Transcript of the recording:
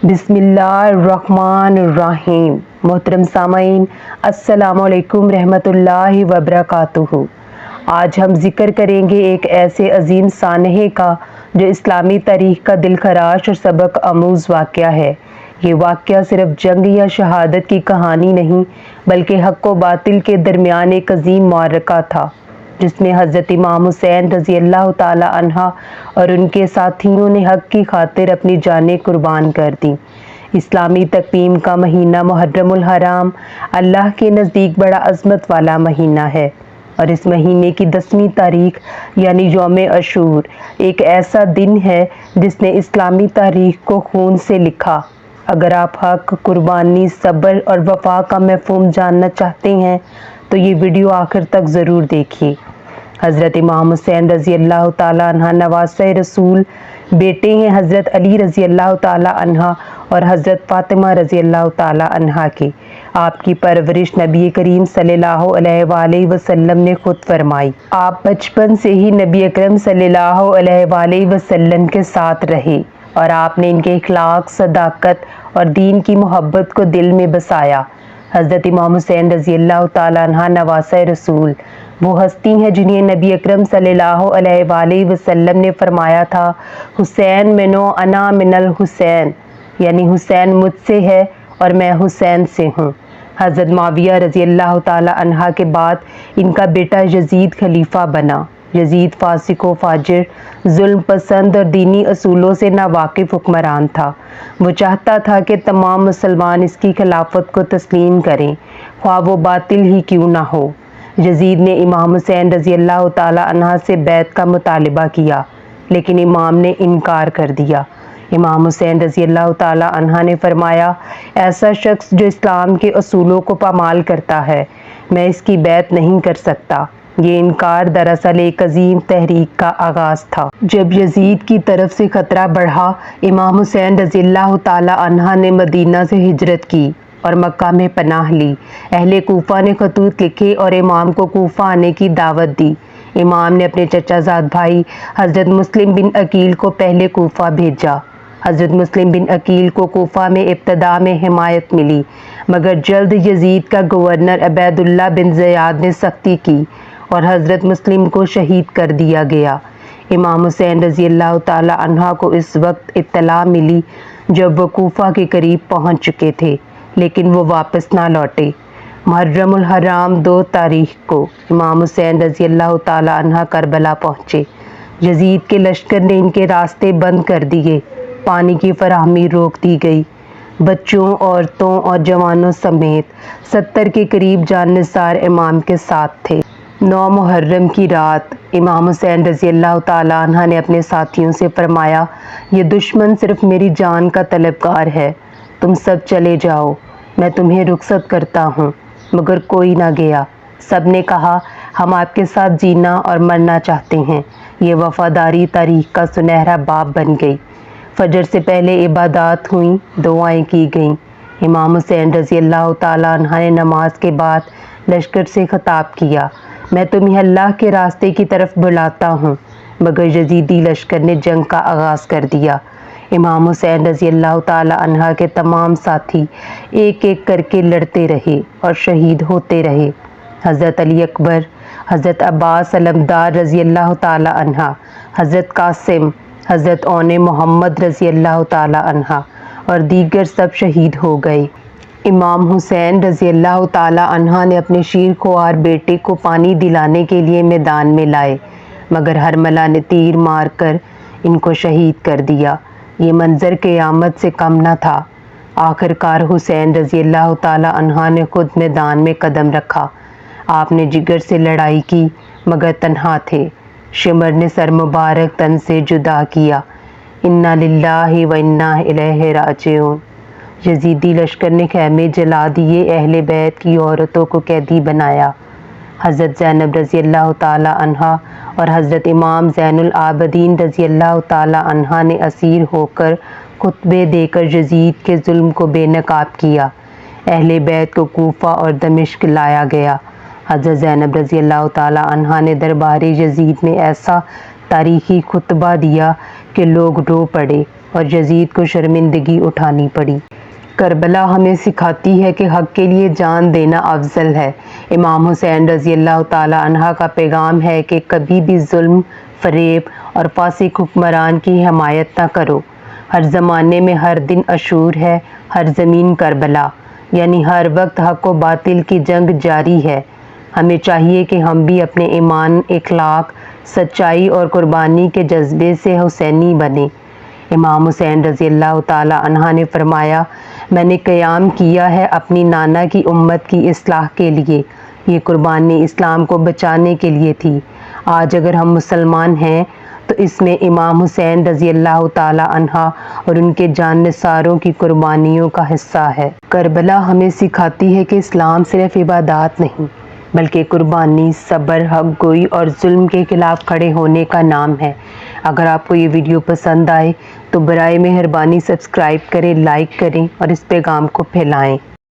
بسم اللہ الرحمن الرحیم۔ محترم سامعین، السلام علیکم رحمۃ اللہ وبرکاتہ۔ آج ہم ذکر کریں گے ایک ایسے عظیم سانحے کا جو اسلامی تاریخ کا دل خراش اور سبق آموز واقعہ ہے۔ یہ واقعہ صرف جنگ یا شہادت کی کہانی نہیں بلکہ حق و باطل کے درمیان ایک عظیم معرکہ تھا، جس میں حضرت امام حسین رضی اللہ تعالی عنہ اور ان کے ساتھیوں نے حق کی خاطر اپنی جانیں قربان کر دیں۔ اسلامی تقویم کا مہینہ محرم الحرام اللہ کے نزدیک بڑا عظمت والا مہینہ ہے، اور اس مہینے کی 10ویں تاریخ یعنی یوم عاشور ایک ایسا دن ہے جس نے اسلامی تاریخ کو خون سے لکھا۔ اگر آپ حق، قربانی، صبر اور وفا کا مفہوم جاننا چاہتے ہیں تو یہ ویڈیو آخر تک ضرور دیکھیے۔ حضرت امام حسین رضی اللہ تعالیٰ عنہ نواسۂ رسول، بیٹے ہیں حضرت علی رضی اللہ تعالیٰ عنہ اور حضرت فاطمہ رضی اللہ تعالیٰ عنہ کے۔ آپ کی پرورش نبی کریم صلی اللہ علیہ وآلہ وسلم نے خود فرمائی۔ آپ بچپن سے ہی نبی اکرم صلی اللہ علیہ وآلہ وسلم کے ساتھ رہے اور آپ نے ان کے اخلاق، صداقت اور دین کی محبت کو دل میں بسایا۔ حضرت امام حسین رضی اللہ تعالیٰ عنہ نواسۂ رسول وہ ہستی ہیں جنہیں نبی اکرم صلی اللہ علیہ وآلہ وسلم نے فرمایا تھا، حسین منو انا من الحسین، یعنی حسین مجھ سے ہے اور میں حسین سے ہوں۔ حضرت معاویہ رضی اللہ تعالیٰ عنہ کے بعد ان کا بیٹا یزید خلیفہ بنا۔ یزید فاسق و فاجر، ظلم پسند اور دینی اصولوں سے ناواقف حکمران تھا۔ وہ چاہتا تھا کہ تمام مسلمان اس کی خلافت کو تسلیم کریں، خواہ وہ باطل ہی کیوں نہ ہو۔ یزید نے امام حسین رضی اللہ تعالیٰ عنہ سے بیعت کا مطالبہ کیا، لیکن امام نے انکار کر دیا۔ امام حسین رضی اللہ تعالیٰ عنہ نے فرمایا، ایسا شخص جو اسلام کے اصولوں کو پامال کرتا ہے، میں اس کی بیعت نہیں کر سکتا۔ یہ انکار دراصل ایک عظیم تحریک کا آغاز تھا۔ جب یزید کی طرف سے خطرہ بڑھا، امام حسین رضی اللہ تعالیٰ عنہ نے مدینہ سے ہجرت کی اور مکہ میں پناہ لی۔ اہل کوفہ نے خطوط لکھے اور امام کو کوفہ آنے کی دعوت دی۔ امام نے اپنے چچا زاد بھائی حضرت مسلم بن عقیل کو پہلے کوفہ بھیجا۔ حضرت مسلم بن عقیل کو کوفہ میں ابتدا میں حمایت ملی، مگر جلد یزید کا گورنر عبید اللہ بن زیاد نے سختی کی اور حضرت مسلم کو شہید کر دیا گیا۔ امام حسین رضی اللہ تعالیٰ عنہ کو اس وقت اطلاع ملی جب وہ کوفہ کے قریب پہنچ چکے تھے، لیکن وہ واپس نہ لوٹے۔ محرم الحرام 2 تاریخ کو امام حسین رضی اللہ تعالیٰ عنہ کربلا پہنچے۔ یزید کے لشکر نے ان کے راستے بند کر دیے، پانی کی فراہمی روک دی گئی۔ بچوں، عورتوں اور جوانوں سمیت 70 کے قریب جان نثار امام کے ساتھ تھے۔ 9 محرم کی رات امام حسین رضی اللہ تعالیٰ عنہ نے اپنے ساتھیوں سے فرمایا، یہ دشمن صرف میری جان کا طلبگار ہے، تم سب چلے جاؤ، میں تمہیں رخصت کرتا ہوں۔ مگر کوئی نہ گیا۔ سب نے کہا، ہم آپ کے ساتھ جینا اور مرنا چاہتے ہیں۔ یہ وفاداری تاریخ کا سنہرا باب بن گئی۔ فجر سے پہلے عبادات ہوئیں، دعائیں کی گئیں۔ امام حسین رضی اللہ تعالیٰ عنہ نے نماز کے بعد لشکر سے خطاب کیا، میں تمہیں اللہ کے راستے کی طرف بلاتا ہوں۔ مگر یزیدی لشکر نے جنگ کا آغاز کر دیا۔ امام حسین رضی اللہ تعالیٰ عنہ کے تمام ساتھی ایک ایک کر کے لڑتے رہے اور شہید ہوتے رہے۔ حضرت علی اکبر، حضرت عباس علمدار رضی اللہ تعالیٰ عنہ، حضرت قاسم، حضرت اون محمد رضی اللہ تعالیٰ عنہ اور دیگر سب شہید ہو گئے۔ امام حسین رضی اللہ تعالیٰ عنہ نے اپنے شیرخوار بیٹے کو پانی دلانے کے لیے میدان میں لائے، مگر حرملہ نے تیر مار کر ان کو شہید کر دیا۔ یہ منظر قیامت سے کم نہ تھا۔ آخر کار حسین رضی اللہ تعالیٰ عنہ نے خود میدان میں قدم رکھا۔ آپ نے جگر سے لڑائی کی، مگر تنہا تھے۔ شمر نے سر مبارک تن سے جدا کیا۔ انا للہ و انا الیہ راجعون۔ یزیدی لشکر نے خیمے جلا دیے، اہل بیت کی عورتوں کو قیدی بنایا۔ حضرت زینب رضی اللہ تعالیٰ عنہا اور حضرت امام زین العابدین رضی اللہ تعالیٰ عنہ نے اسیر ہو کر خطبے دے کر یزید کے ظلم کو بے نقاب کیا۔ اہل بیت کو کوفہ اور دمشق لایا گیا۔ حضرت زینب رضی اللہ تعالیٰ عنہ نے دربار یزید میں ایسا تاریخی خطبہ دیا کہ لوگ رو پڑے۔ اور یزید کو شرمندگی اٹھانی پڑی۔ کربلا ہمیں سکھاتی ہے کہ حق کے لیے جان دینا افضل ہے۔ امام حسین رضی اللہ تعالی عنہ کا پیغام ہے کہ کبھی بھی ظلم، فریب اور فاسق حکمران کی حمایت نہ کرو۔ ہر زمانے میں ہر دن عاشور ہے، ہر زمین کربلا، یعنی ہر وقت حق و باطل کی جنگ جاری ہے۔ ہمیں چاہیے کہ ہم بھی اپنے ایمان، اخلاق، سچائی اور قربانی کے جذبے سے حسینی بنیں۔ امام حسین رضی اللہ تعالی عنہ نے فرمایا، میں نے قیام کیا ہے اپنی نانا کی امت کی اصلاح کے لیے، یہ قربانی اسلام کو بچانے کے لیے تھی۔ آج اگر ہم مسلمان ہیں تو اس میں امام حسین رضی اللہ تعالی عنہ اور ان کے جان نثاروں کی قربانیوں کا حصہ ہے۔ کربلا ہمیں سکھاتی ہے کہ اسلام صرف عبادات نہیں بلکہ قربانی، صبر، حق گوئی اور ظلم کے خلاف کھڑے ہونے کا نام ہے۔ اگر آپ کو یہ ویڈیو پسند آئے تو برائے مہربانی سبسکرائب کریں، لائک کریں اور اس پیغام کو پھیلائیں۔